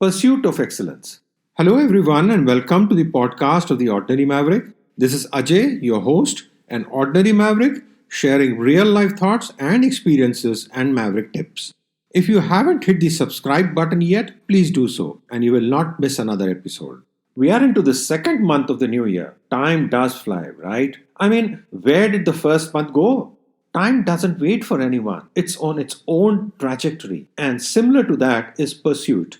Pursuit of Excellence. Hello, everyone, and welcome to the podcast of the Ordinary Maverick. This is Ajay, your host, an ordinary maverick, sharing real life thoughts and experiences and maverick tips. If you haven't hit the subscribe button yet, please do so, and you will not miss another episode. We are into the second month of the new year. Time does fly, right? I mean, where did the first month go? Time doesn't wait for anyone. It's on its own trajectory. And similar to that is pursuit.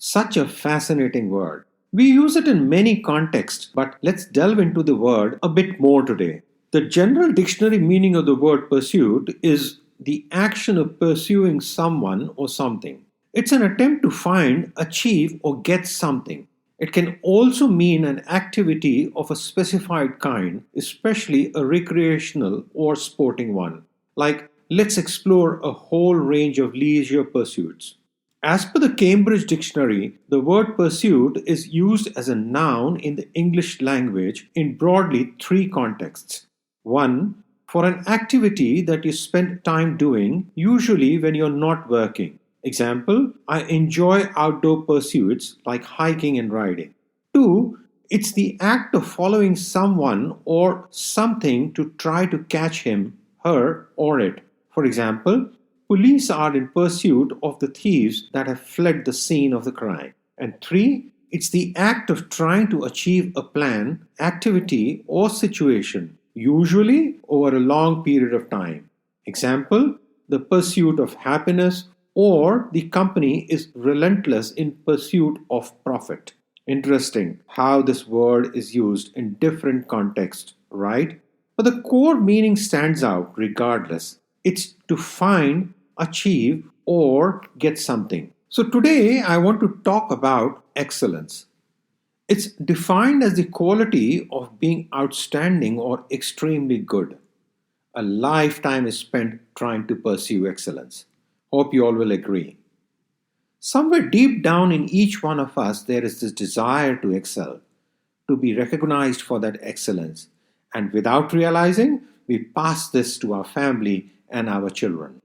Such a fascinating word. We use it in many contexts, but let's delve into the word a bit more today. The general dictionary meaning of the word pursuit is the action of pursuing someone or something. It's an attempt to find, achieve, or get something. It can also mean an activity of a specified kind, especially a recreational or sporting one. Like, let's explore a whole range of leisure pursuits. As per the Cambridge Dictionary, the word pursuit is used as a noun in the English language in broadly three contexts. One, for an activity that you spend time doing, usually when you're not working. Example, I enjoy outdoor pursuits like hiking and riding. Two, it's the act of following someone or something to try to catch him, her, or it. For example, police are in pursuit of the thieves that have fled the scene of the crime. And three, it's the act of trying to achieve a plan, activity, or situation, usually over a long period of time. Example, the pursuit of happiness, or the company is relentless in pursuit of profit. Interesting how this word is used in different contexts, right? But the core meaning stands out regardless. It's to find, achieve, or get something. So today I want to talk about excellence. It's defined as the quality of being outstanding or extremely good. A lifetime is spent trying to pursue excellence. Hope you all will agree. Somewhere deep down in each one of us, there is this desire to excel, to be recognized for that excellence. And without realizing, we pass this to our family and our children.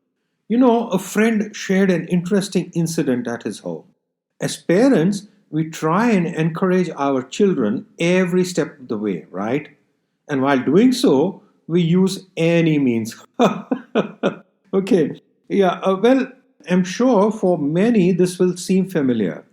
A friend shared an interesting incident at his home. As parents, we try and encourage our children every step of the way, right? And while doing so, we use any means. Okay, yeah, well, I'm sure for many this will seem familiar.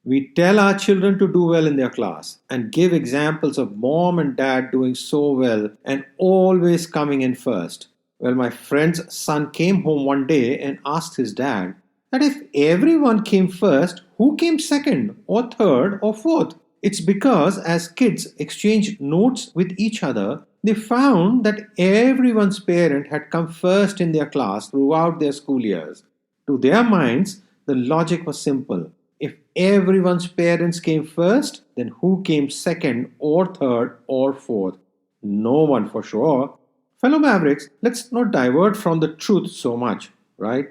We tell our children to do well in their class and give examples of mom and dad doing so well and always coming in first. Well, my friend's son came home one day and asked his dad that if everyone came first, who came second or third or fourth? It's because as kids exchanged notes with each other, they found that everyone's parent had come first in their class throughout their school years. To their minds, the logic was simple. If everyone's parents came first, then who came second or third or fourth? No one for sure. Fellow Mavericks, let's not divert from the truth so much, right?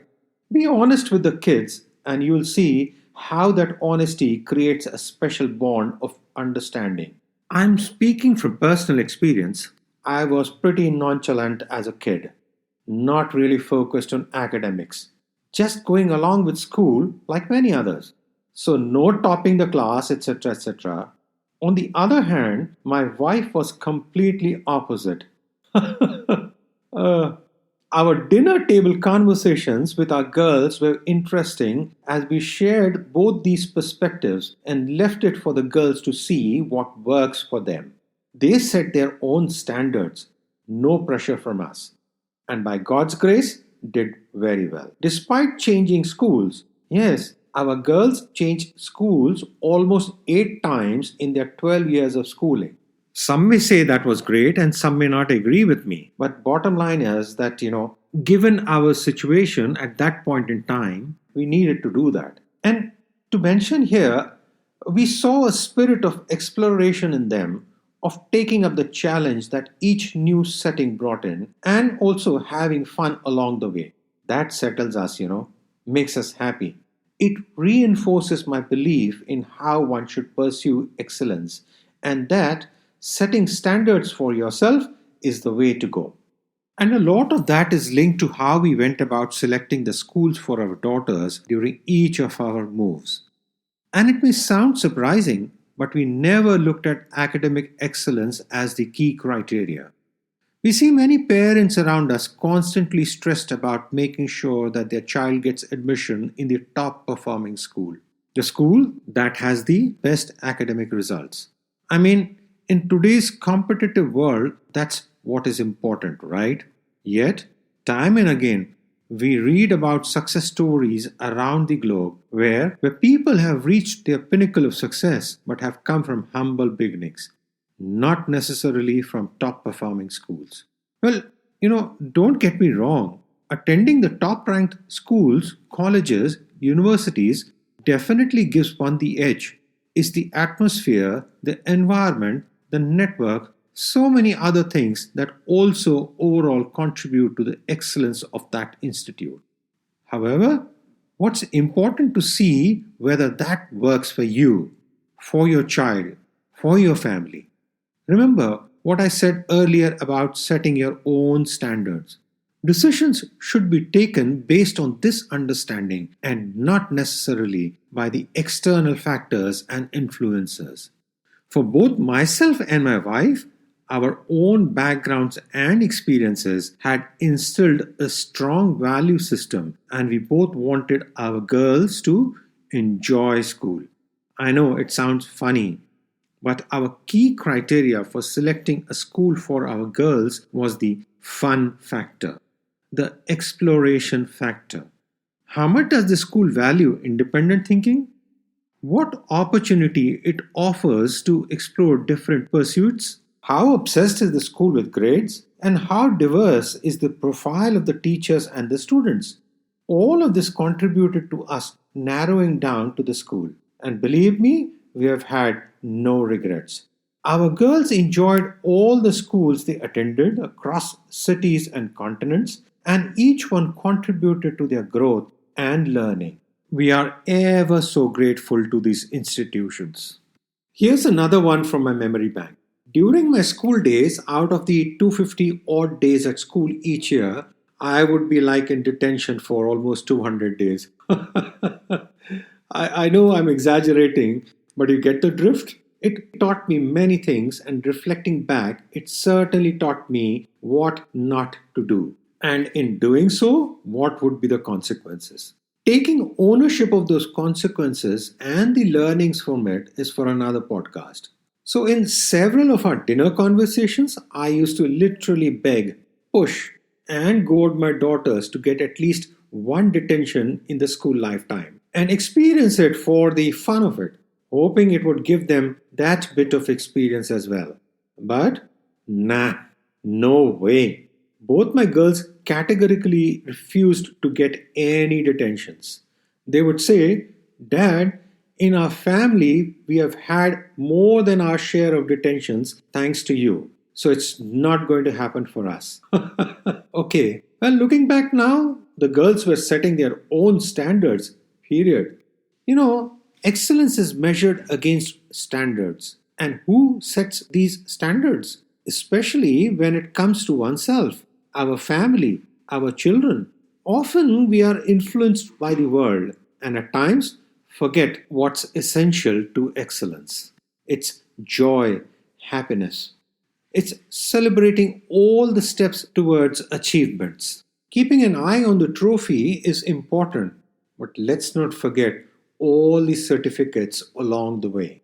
Be honest with the kids, and you'll see how that honesty creates a special bond of understanding. I'm speaking from personal experience. I was pretty nonchalant as a kid, not really focused on academics, just going along with school like many others. So, no topping the class, etc. etc. On the other hand, my wife was completely opposite. Uh, our dinner table conversations with our girls were interesting as we shared both these perspectives and left it for the girls to see what works for them. They set their own standards, no pressure from us, and by God's grace, did very well. Despite changing schools, yes, our girls changed schools almost 8 times in their 12 years of schooling. Some may say that was great and some may not agree with me. But bottom line is that, given our situation at that point in time, we needed to do that. And to mention here, we saw a spirit of exploration in them, of taking up the challenge that each new setting brought in and also having fun along the way. That settles us, makes us happy. It reinforces my belief in how one should pursue excellence and that setting standards for yourself is the way to go. And a lot of that is linked to how we went about selecting the schools for our daughters during each of our moves. And it may sound surprising, but we never looked at academic excellence as the key criteria. We see many parents around us constantly stressed about making sure that their child gets admission in the top performing school, the school that has the best academic results. I mean, in today's competitive world, that's what is important, right? Yet, time and again, we read about success stories around the globe where people have reached their pinnacle of success but have come from humble beginnings, not necessarily from top performing schools. Well, don't get me wrong. Attending the top ranked schools, colleges, universities definitely gives one the edge. It's the atmosphere, the environment, the network, so many other things that also overall contribute to the excellence of that institute. However, what's important to see whether that works for you, for your child, for your family. Remember what I said earlier about setting your own standards. Decisions should be taken based on this understanding and not necessarily by the external factors and influences. For both myself and my wife, our own backgrounds and experiences had instilled a strong value system, and we both wanted our girls to enjoy school. I know it sounds funny, but our key criteria for selecting a school for our girls was the fun factor, the exploration factor. How much does the school value independent thinking? What opportunity it offers to explore different pursuits? How obsessed is the school with grades? And how diverse is the profile of the teachers and the students? All of this contributed to us narrowing down to the school. And believe me, we have had no regrets. Our girls enjoyed all the schools they attended across cities and continents, and each one contributed to their growth and learning. We are ever so grateful to these institutions. Here's another one from my memory bank. During my school days, out of the 250 odd days at school each year, I would be like in detention for almost 200 days. I know I'm exaggerating, but you get the drift? It taught me many things, and reflecting back, it certainly taught me what not to do. And in doing so, what would be the consequences? Taking ownership of those consequences and the learnings from it is for another podcast. So, in several of our dinner conversations, I used to literally beg, push, and goad my daughters to get at least one detention in the school lifetime and experience it for the fun of it, hoping it would give them that bit of experience as well. But, nah, no way. Both my girls categorically refused to get any detentions. They would say, Dad, in our family, we have had more than our share of detentions thanks to you. So it's not going to happen for us. Okay, well, looking back now, the girls were setting their own standards, period. Excellence is measured against standards. And who sets these standards? Especially when it comes to oneself, our family, our children. Often we are influenced by the world and at times forget what's essential to excellence. It's joy, happiness. It's celebrating all the steps towards achievements. Keeping an eye on the trophy is important, but let's not forget all the certificates along the way.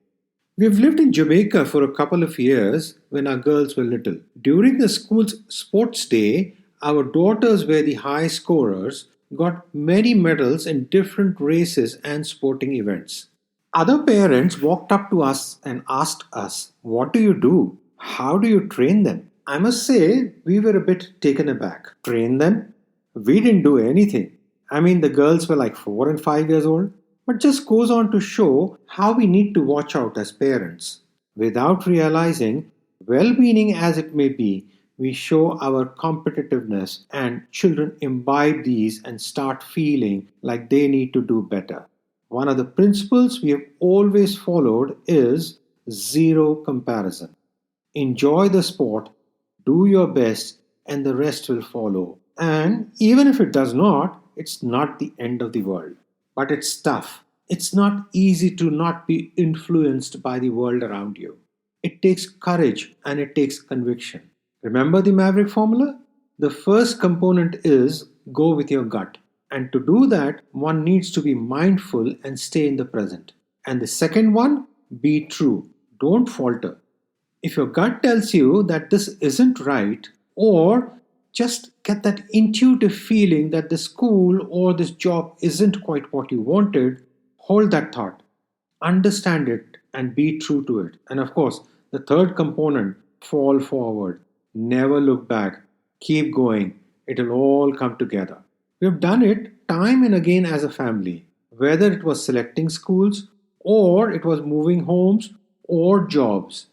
We've lived in Jamaica for a couple of years when our girls were little. During the school's sports day, our daughters were the high scorers, got many medals in different races and sporting events. Other parents walked up to us and asked us, What do you do? How do you train them? I must say, we were a bit taken aback. Train them? We didn't do anything. I mean, the girls were like 4 and 5 years old. But just goes on to show how we need to watch out as parents. Without realizing, well-meaning as it may be, we show our competitiveness and children imbibe these and start feeling like they need to do better. One of the principles we have always followed is zero comparison. Enjoy the sport, do your best, and the rest will follow. And even if it does not, it's not the end of the world. But it's tough. It's not easy to not be influenced by the world around you. It takes courage and it takes conviction. Remember the Maverick formula? The first component is go with your gut. And to do that, one needs to be mindful and stay in the present. And the second one, be true. Don't falter. If your gut tells you that this isn't right, or just get that intuitive feeling that the school or this job isn't quite what you wanted, hold that thought, understand it, and be true to it. And of course, the third component, fall forward. Never look back. Keep going. It'll all come together. We've done it time and again as a family, whether it was selecting schools, or it was moving homes, or jobs.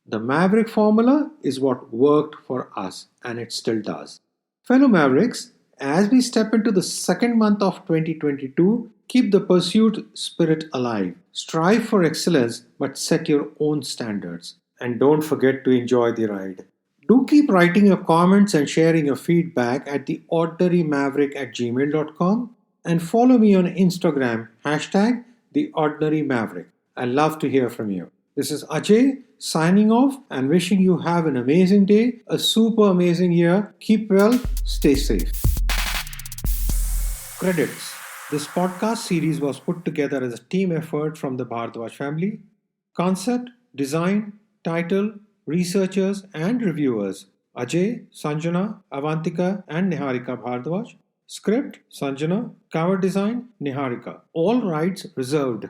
The Maverick formula is what worked for us, and it still does. Fellow Mavericks, as we step into the second month of 2022, keep the pursuit spirit alive. Strive for excellence, but set your own standards. And don't forget to enjoy the ride. Do keep writing your comments and sharing your feedback at theordinarymaverick@gmail.com, and follow me on Instagram, #theordinarymaverick. I love to hear from you. This is Ajay signing off and wishing you have an amazing day, a super amazing year. Keep well, stay safe. Credits. This podcast series was put together as a team effort from the Bhardwaj family. Concept, design, title, researchers and reviewers Ajay, Sanjana, Avantika and Niharika Bhardwaj. Script, Sanjana. Cover design, Niharika. All rights reserved.